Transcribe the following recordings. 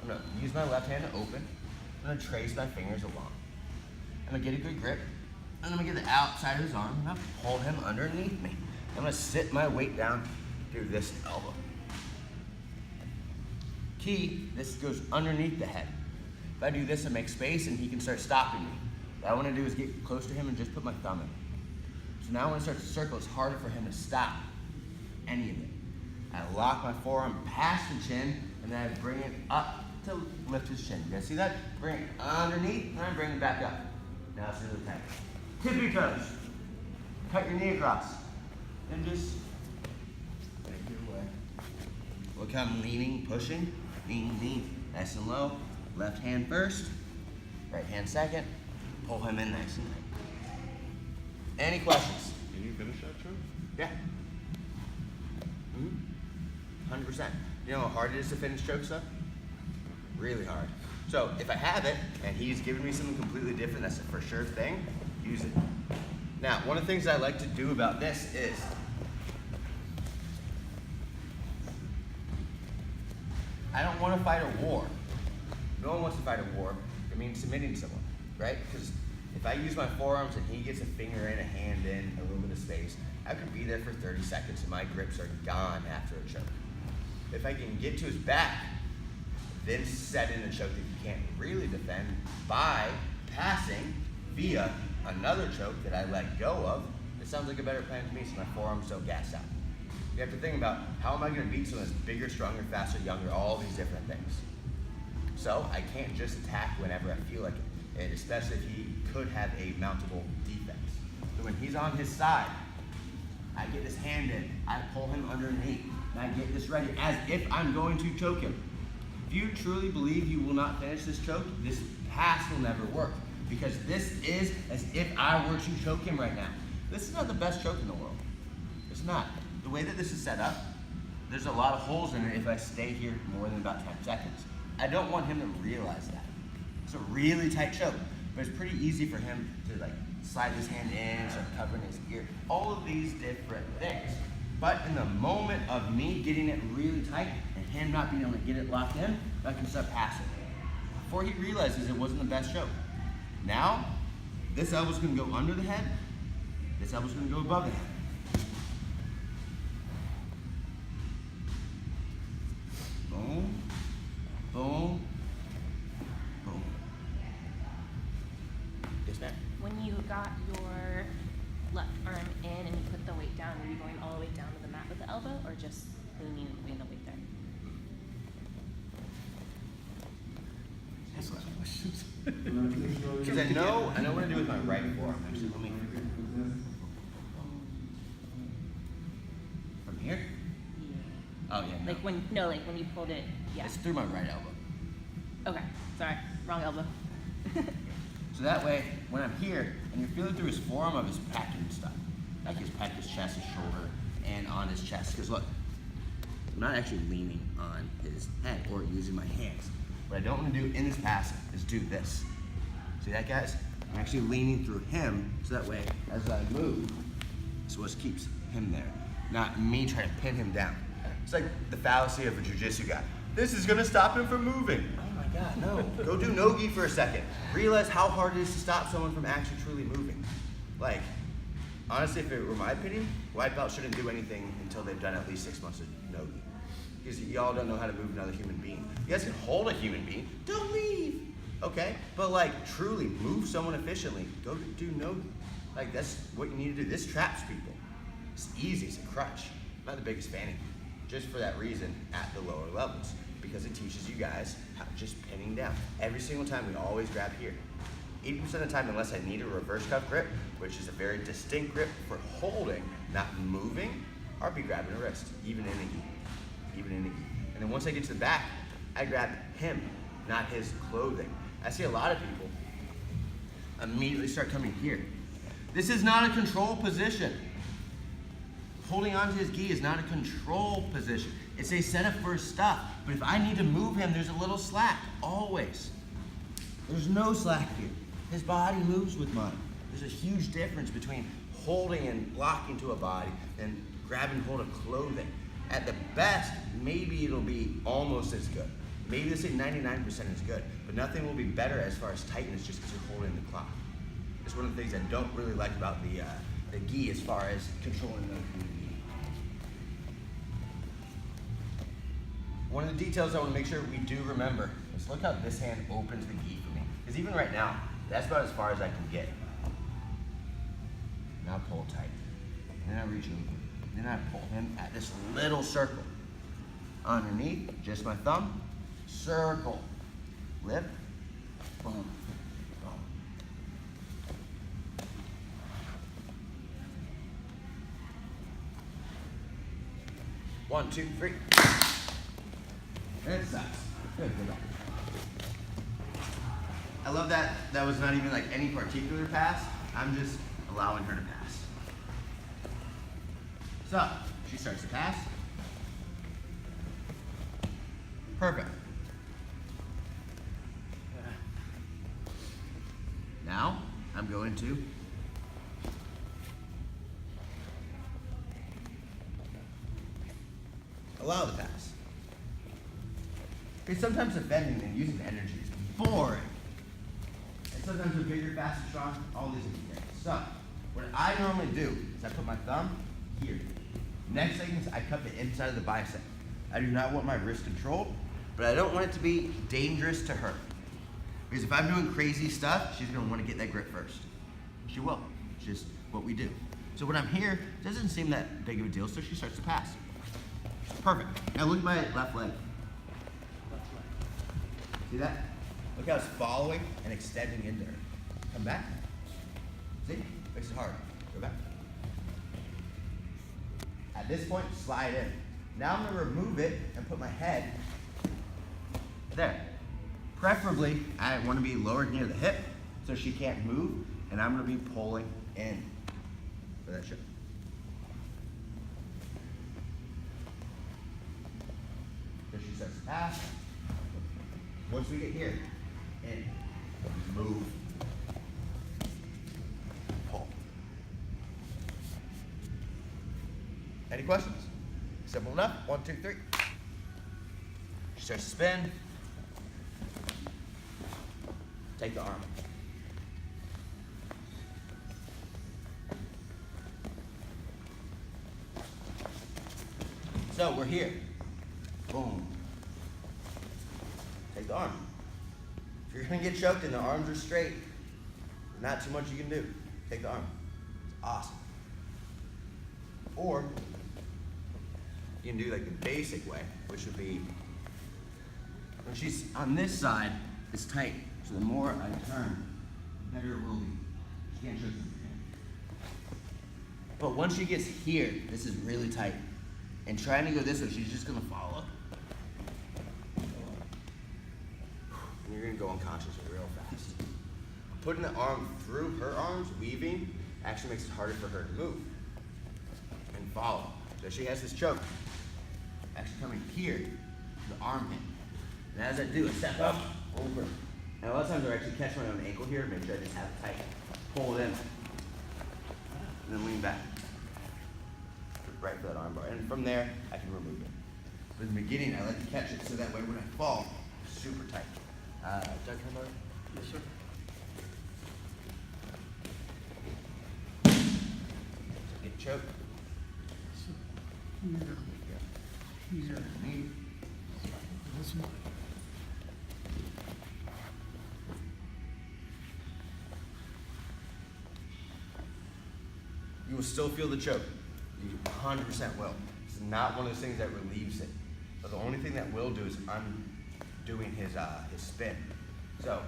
I'm gonna use my left hand to open. I'm gonna trace my fingers along. I'm gonna get a good grip. And I'm gonna get the outside of his arm and I'm gonna pull him underneath me. I'm gonna sit my weight down through this elbow. Key, this goes underneath the head. If I do this, it makes space and he can start stopping me. What I wanna do is get close to him and just put my thumb in. So now when it starts to circle, it's harder for him to stop any of it. I lock my forearm past the chin and then I bring it up to lift his chin. You guys see that? Bring it underneath and I bring it back up. Now it's really tight. Tip your toes. Cut your knee across. And just make your way. Look how I'm leaning, pushing. Lean, lean. Nice and low. Left hand first. Right hand second. Pull him in nice and tight. Any questions? Can you finish that choke? Yeah. 100%. You know how hard it is to finish chokes though? Really hard. So if I have it and he's giving me something completely different, that's a for sure thing, use it. Now, one of the things I like to do about this is I don't want to fight a war. No one wants to fight a war. It means submitting someone, right? Because if I use my forearms and he gets a finger in, a hand in, a little bit of space, I could be there for 30 seconds and my grips are gone after a choke. If I can get to his back, then set in a choke that you can't really defend by passing via another choke that I let go of, it sounds like a better plan to me so my forearms don't gas out. You have to think about how am I going to beat someone that's bigger, stronger, faster, younger, all these different things. So I can't just attack whenever I feel like it, and especially if he could have a mountable defense. So when he's on his side, I get this hand in, I pull him underneath, and I get this ready as if I'm going to choke him. If you truly believe you will not finish this choke, this pass will never work. Because this is as if I were to choke him right now. This is not the best choke in the world. It's not. The way that this is set up, there's a lot of holes in it if I stay here more than about 10 seconds. I don't want him to realize that. It's a really tight choke, but it's pretty easy for him to like slide his hand in, start covering his ear, all of these different things. But in the moment of me getting it really tight and him not being able to get it locked in, I can start passing. Before he realizes it wasn't the best choke. Now, this elbow's gonna go under the head, this elbow's gonna go above the head. Boom, boom, boom. Yes, ma'am? When you got your left arm in and you put the weight down, were you going all the way down to the mat with the elbow or just leaning and putting the weight there? That's a lot of questions. Because I know what to do with my right forearm. Actually, let me. From here? Yeah. Oh yeah. No. Like when you pulled it, yeah. It's through my right elbow. Okay, sorry, wrong elbow. So that way, when I'm here and you're feeling through his forearm of his pec and stuff, like his pec, his chest, his shoulder, and on his chest. Because look, I'm not actually leaning on his head or using my hands. What I don't want to do in this pass is do this. See that, guys? I'm actually leaning through him, so that way, as I move, it's what keeps him there, not me trying to pin him down. It's like the fallacy of a Jiu Jitsu guy. This is gonna stop him from moving. Oh my God, no. Go do no-gi for a second. Realize how hard it is to stop someone from actually truly moving. Like, honestly, if it were my opinion, white belt shouldn't do anything until they've done at least 6 months of no-gi. Because y'all don't know how to move another human being. You guys can hold a human being, don't leave, okay? But like, truly move someone efficiently, go do no-gi. Like, that's what you need to do. This traps people. It's easy, it's a crutch. I'm not the biggest fan of it, just for that reason at the lower levels, because it teaches you guys how just pinning down. Every single time we always grab here. 80% of the time, unless I need a reverse cuff grip, which is a very distinct grip for holding, not moving, I'll be grabbing a wrist, even in a gi. Even in the gi. And then once I get to the back, I grab him, not his clothing. I see a lot of people immediately start coming here. This is not a control position. Holding onto his gi is not a control position. It's a setup for stuff. But if I need to move him, there's a little slack, always. There's no slack here. His body moves with mine. There's a huge difference between holding and locking to a body and grabbing hold of clothing. At the best, maybe it'll be almost as good. Maybe let's say 99% is good, but nothing will be better as far as tightness just because you're holding the clock. It's one of the things I don't really like about the gi as far as controlling the gi. One of the details I want to make sure we do remember is look how this hand opens the gi for me. Because even right now, that's about as far as I can get. Now pull tight. Then I reach over. Then I pull him at this little circle. Underneath, just my thumb. Circle. Lift. Boom. Boom. 1, 2, 3. It sucks. Good. I love that that was not even like any particular pass. I'm just allowing her to pass. So, she starts to pass. Perfect. Now, I'm going to allow the pass. Because sometimes defending and using energy is boring. And sometimes we're bigger, faster, strong, all these different things. So, what I normally do is I put my thumb here. Next thing is I cut the inside of the bicep. I do not want my wrist controlled, but I don't want it to be dangerous to her. Because if I'm doing crazy stuff, she's gonna want to get that grip first. She will. It's just what we do. So when I'm here, it doesn't seem that big of a deal, so she starts to pass. Perfect. Now look at my left leg. See that? Look how it's following and extending into her. Come back. See? Makes it hard. Go back. At this point, slide in. Now I'm gonna remove it and put my head there. Preferably, I want to be lowered near the hip so she can't move, and I'm going to be pulling in for that shot. So she starts to pass. Once we get here, in, move, pull. Any questions? Simple enough. 1, 2, 3. She starts to spin. Take the arm. So we're here. Boom. Take the arm. If you're gonna get choked and the arms are straight, not too much you can do. Take the arm. It's awesome. Or you can do like the basic way, which would be when she's on this side, it's tight. So the more I turn, the better it will be. She can't choke me. But once she gets here, this is really tight. And trying to go this way, she's just gonna follow. And you're gonna go unconscious real fast. Putting the arm through her arms, weaving, actually makes it harder for her to move and follow. So she has this choke. Actually coming here to the armpit. And as I do, I step up, over. And a lot of times I actually catch my own ankle here to make sure I just have it tight. Pull it in. And then lean back. Right for that arm bar. And from there, I can remove it. But in the beginning, I like to catch it so that way when I fall, it's super tight. Doug, come on. Yes, sir. So get choked. Here. Knee. You will still feel the choke. You 100% will. It's not one of those things that relieves it. But the only thing that will do is undoing his spin. So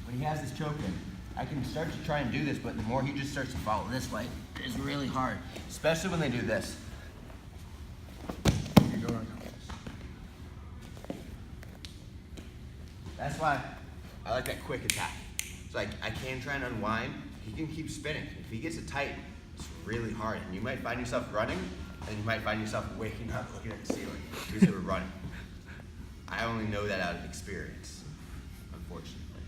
when he has this choke in, I can start to try and do this, but the more he just starts to follow this way, it's really hard. Especially when they do this. You go unconscious. That's why I like that quick attack. So I can try and unwind. He can keep spinning. If he gets it tight, it's really hard. And you might find yourself running, and you might find yourself waking up looking at the ceiling because you were running. I only know that out of experience, unfortunately.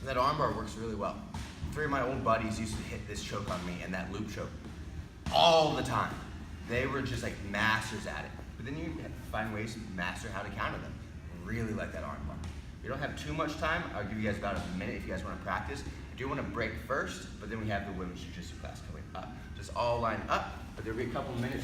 That armbar works really well. 3 of my old buddies used to hit this choke on me and that loop choke all the time. They were just like masters at it. but then you find ways to master how to counter them. Really like that arm bar. We don't have too much time. I'll give you guys about a minute if you guys want to practice. I do want to break first, but then we have the women's jiu-jitsu class coming up. Just all line up, but there'll be a couple minutes